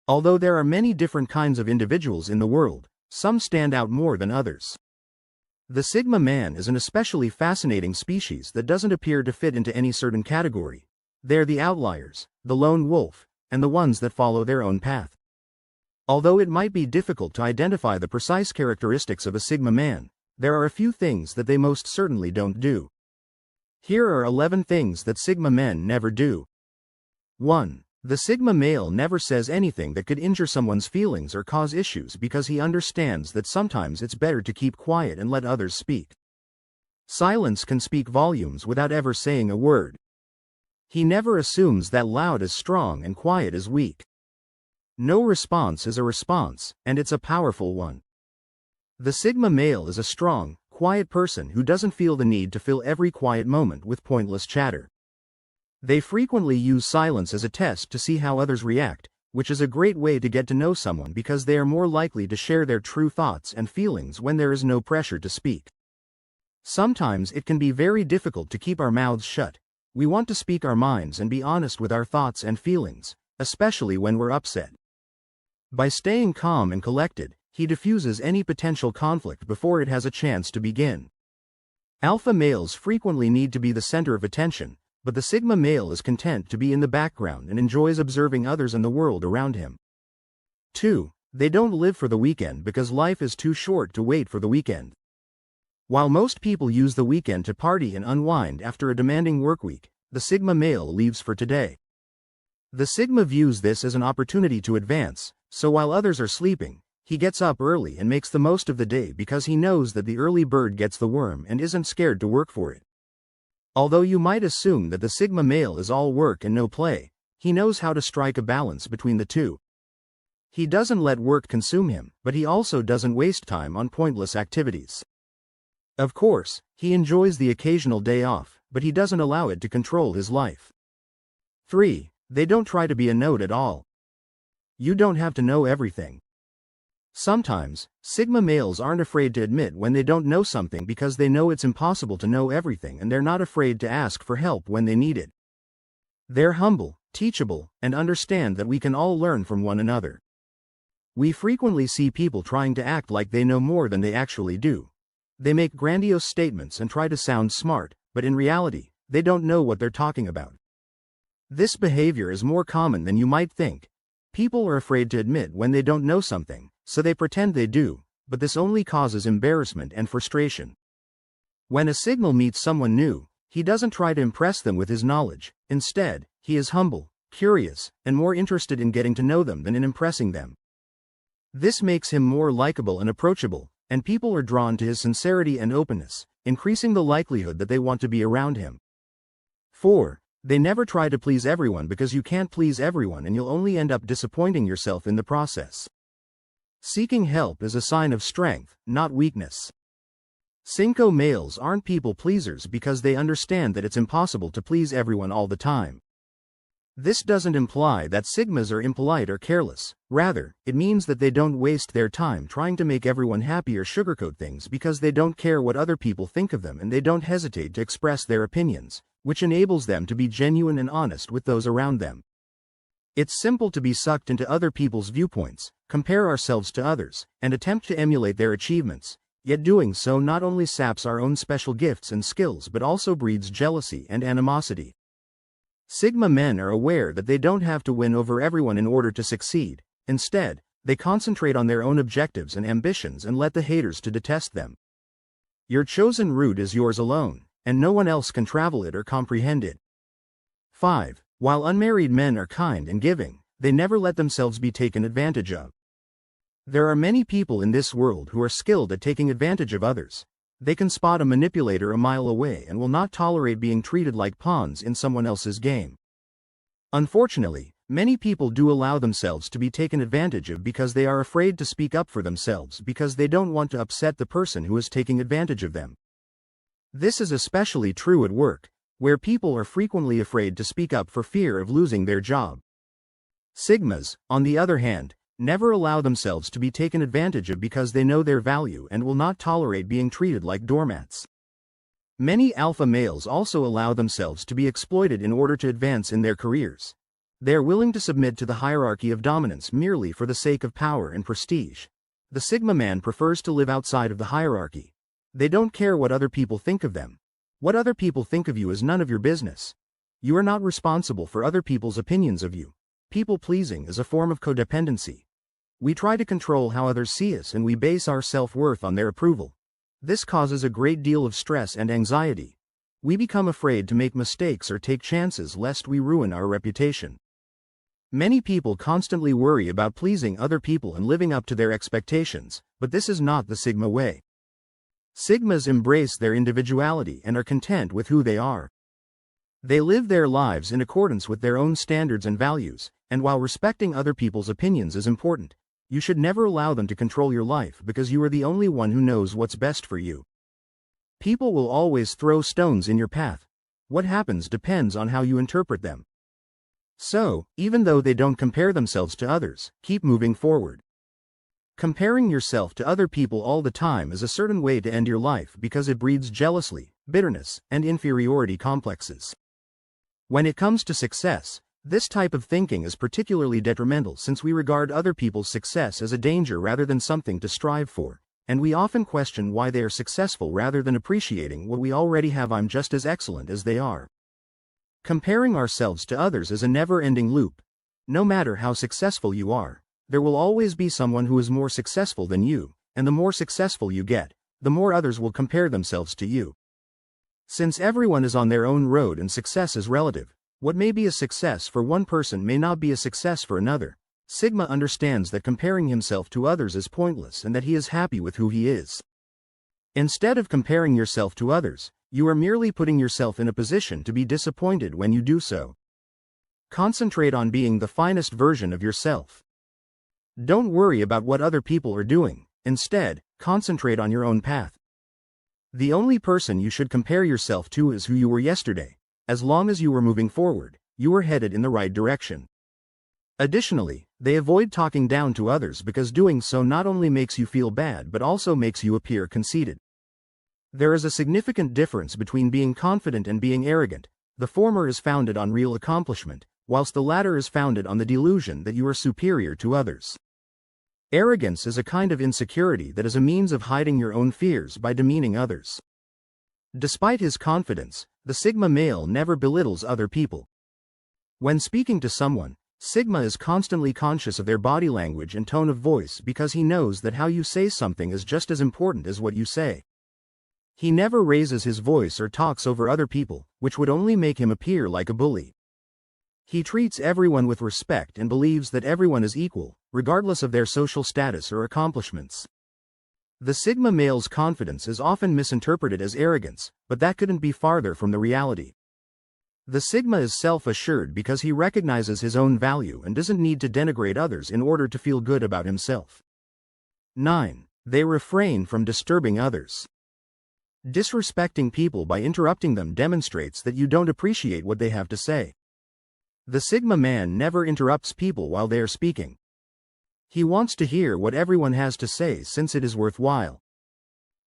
Although there are many different kinds of individuals in the world, some stand out more than others. The Sigma man is an especially fascinating species that doesn't appear to fit into any certain category. They're the outliers, the lone wolf, and the ones that follow their own path. Although it might be difficult to identify the precise characteristics of a Sigma man, there are a few things that they most certainly don't do. Here are 11 things that Sigma men never do. 1. The Sigma male never says anything that could injure someone's feelings or cause issues because he understands that sometimes it's better to keep quiet and let others speak. Silence can speak volumes without ever saying a word. He never assumes that loud is strong and quiet is weak. No response is a response, and it's a powerful one. The Sigma male is a strong, quiet person who doesn't feel the need to fill every quiet moment with pointless chatter. They frequently use silence as a test to see how others react, which is a great way to get to know someone because they are more likely to share their true thoughts and feelings when there is no pressure to speak. Sometimes it can be very difficult to keep our mouths shut. We want to speak our minds and be honest with our thoughts and feelings, especially when we're upset. By staying calm and collected, he diffuses any potential conflict before it has a chance to begin. Alpha males frequently need to be the center of attention, but the Sigma male is content to be in the background and enjoys observing others and the world around him. 2. They don't live for the weekend because life is too short to wait for the weekend. While most people use the weekend to party and unwind after a demanding workweek, the Sigma male leaves for today. The Sigma views this as an opportunity to advance, so while others are sleeping, he gets up early and makes the most of the day because he knows that the early bird gets the worm and isn't scared to work for it. Although you might assume that the Sigma male is all work and no play, he knows how to strike a balance between the two. He doesn't let work consume him, but he also doesn't waste time on pointless activities. Of course, he enjoys the occasional day off, but he doesn't allow it to control his life. 3. They don't try to be a node at all. You don't have to know everything. Sometimes, Sigma males aren't afraid to admit when they don't know something because they know it's impossible to know everything and they're not afraid to ask for help when they need it. They're humble, teachable, and understand that we can all learn from one another. We frequently see people trying to act like they know more than they actually do. They make grandiose statements and try to sound smart, but in reality, they don't know what they're talking about. This behavior is more common than you might think. People are afraid to admit when they don't know something, so they pretend they do, but this only causes embarrassment and frustration. When a Sigma meets someone new, he doesn't try to impress them with his knowledge. Instead, he is humble, curious, and more interested in getting to know them than in impressing them. This makes him more likable and approachable, and people are drawn to his sincerity and openness, increasing the likelihood that they want to be around him. 4. They never try to please everyone because you can't please everyone and you'll only end up disappointing yourself in the process. Seeking help is a sign of strength, not weakness. Cinco males aren't people pleasers because they understand that it's impossible to please everyone all the time. This doesn't imply that Sigmas are impolite or careless. Rather, it means that they don't waste their time trying to make everyone happy or sugarcoat things because they don't care what other people think of them and they don't hesitate to express their opinions, which enables them to be genuine and honest with those around them. It's simple to be sucked into other people's viewpoints, compare ourselves to others, and attempt to emulate their achievements, yet doing so not only saps our own special gifts and skills but also breeds jealousy and animosity. Sigma men are aware that they don't have to win over everyone in order to succeed. Instead, they concentrate on their own objectives and ambitions and let the haters to detest them. Your chosen route is yours alone, and no one else can travel it or comprehend it. 5. While unmarried men are kind and giving, they never let themselves be taken advantage of. There are many people in this world who are skilled at taking advantage of others. They can spot a manipulator a mile away and will not tolerate being treated like pawns in someone else's game. Unfortunately, many people do allow themselves to be taken advantage of because they are afraid to speak up for themselves because they don't want to upset the person who is taking advantage of them. This is especially true at work, where people are frequently afraid to speak up for fear of losing their job. Sigmas, on the other hand, never allow themselves to be taken advantage of because they know their value and will not tolerate being treated like doormats. Many alpha males also allow themselves to be exploited in order to advance in their careers. They are willing to submit to the hierarchy of dominance merely for the sake of power and prestige. The Sigma man prefers to live outside of the hierarchy. They don't care what other people think of them. What other people think of you is none of your business. You are not responsible for other people's opinions of you. People-pleasing is a form of codependency. We try to control how others see us and we base our self-worth on their approval. This causes a great deal of stress and anxiety. We become afraid to make mistakes or take chances lest we ruin our reputation. Many people constantly worry about pleasing other people and living up to their expectations, but this is not the Sigma way. Sigmas embrace their individuality and are content with who they are. They live their lives in accordance with their own standards and values, and while respecting other people's opinions is important, you should never allow them to control your life because you are the only one who knows what's best for you. People will always throw stones in your path. What happens depends on how you interpret them. So, even though they don't compare themselves to others, keep moving forward. Comparing yourself to other people all the time is a certain way to end your life because it breeds jealousy, bitterness, and inferiority complexes. When it comes to success, this type of thinking is particularly detrimental since we regard other people's success as a danger rather than something to strive for, and we often question why they are successful rather than appreciating what we already have. I'm just as excellent as they are. Comparing ourselves to others is a never-ending loop. No matter how successful you are, there will always be someone who is more successful than you, and the more successful you get, the more others will compare themselves to you. Since everyone is on their own road and success is relative, what may be a success for one person may not be a success for another. Sigma understands that comparing himself to others is pointless and that he is happy with who he is. Instead of comparing yourself to others, you are merely putting yourself in a position to be disappointed when you do so. Concentrate on being the finest version of yourself. Don't worry about what other people are doing. Instead, concentrate on your own path. The only person you should compare yourself to is who you were yesterday. As long as you are moving forward, you are headed in the right direction. Additionally, they avoid talking down to others because doing so not only makes you feel bad but also makes you appear conceited. There is a significant difference between being confident and being arrogant. The former is founded on real accomplishment, whilst the latter is founded on the delusion that you are superior to others. Arrogance is a kind of insecurity that is a means of hiding your own fears by demeaning others. Despite his confidence, the Sigma male never belittles other people. When speaking to someone, Sigma is constantly conscious of their body language and tone of voice because he knows that how you say something is just as important as what you say. He never raises his voice or talks over other people, which would only make him appear like a bully. He treats everyone with respect and believes that everyone is equal, regardless of their social status or accomplishments. The Sigma male's confidence is often misinterpreted as arrogance, but that couldn't be farther from the reality. The Sigma is self-assured because he recognizes his own value and doesn't need to denigrate others in order to feel good about himself. 9. They refrain from disturbing others. Disrespecting people by interrupting them demonstrates that you don't appreciate what they have to say. The Sigma man never interrupts people while they are speaking. He wants to hear what everyone has to say since it is worthwhile.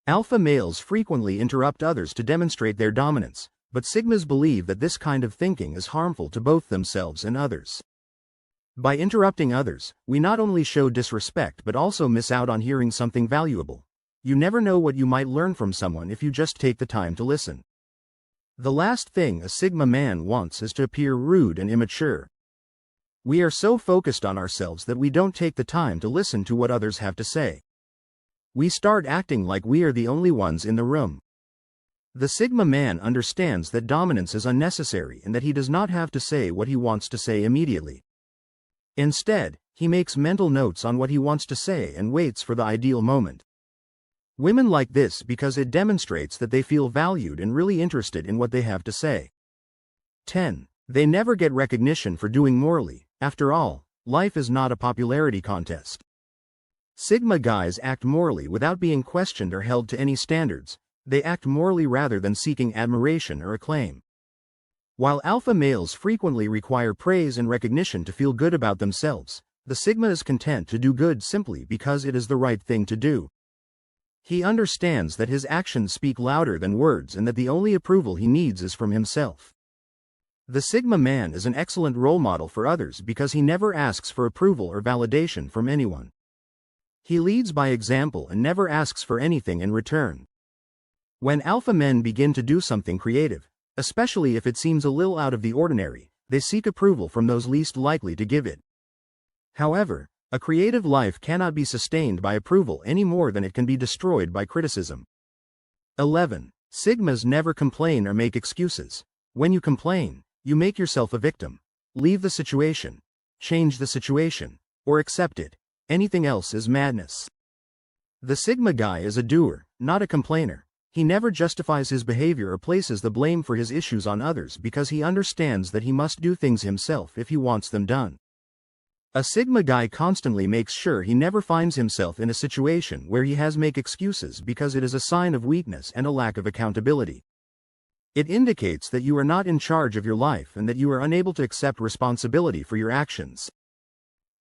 Alpha males frequently interrupt others to demonstrate their dominance, but Sigmas believe that this kind of thinking is harmful to both themselves and others. By interrupting others, we not only show disrespect but also miss out on hearing something valuable. You never know what you might learn from someone if you just take the time to listen. The last thing a Sigma man wants is to appear rude and immature. We are so focused on ourselves that we don't take the time to listen to what others have to say. We start acting like we are the only ones in the room. The Sigma man understands that dominance is unnecessary and that he does not have to say what he wants to say immediately. Instead, he makes mental notes on what he wants to say and waits for the ideal moment. Women like this because it demonstrates that they feel valued and really interested in what they have to say. 10. They never get recognition for doing morally. After all, life is not a popularity contest. Sigma guys act morally without being questioned or held to any standards. They act morally rather than seeking admiration or acclaim. While alpha males frequently require praise and recognition to feel good about themselves, the Sigma is content to do good simply because it is the right thing to do. He understands that his actions speak louder than words and that the only approval he needs is from himself. The Sigma man is an excellent role model for others because he never asks for approval or validation from anyone. He leads by example and never asks for anything in return. When alpha men begin to do something creative, especially if it seems a little out of the ordinary, they seek approval from those least likely to give it. However, a creative life cannot be sustained by approval any more than it can be destroyed by criticism. 11. Sigmas never complain or make excuses. When you complain, you make yourself a victim. Leave the situation, change the situation, or accept it. Anything else is madness. The Sigma guy is a doer, not a complainer. He never justifies his behavior or places the blame for his issues on others because he understands that he must do things himself if he wants them done. A Sigma guy constantly makes sure he never finds himself in a situation where he has to make excuses because it is a sign of weakness and a lack of accountability. It indicates that you are not in charge of your life and that you are unable to accept responsibility for your actions.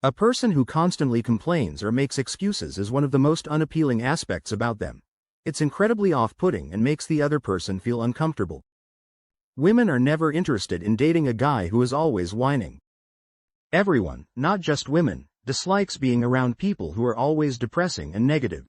A person who constantly complains or makes excuses is one of the most unappealing aspects about them. It's incredibly off-putting and makes the other person feel uncomfortable. Women are never interested in dating a guy who is always whining. Everyone, not just women, dislikes being around people who are always depressing and negative.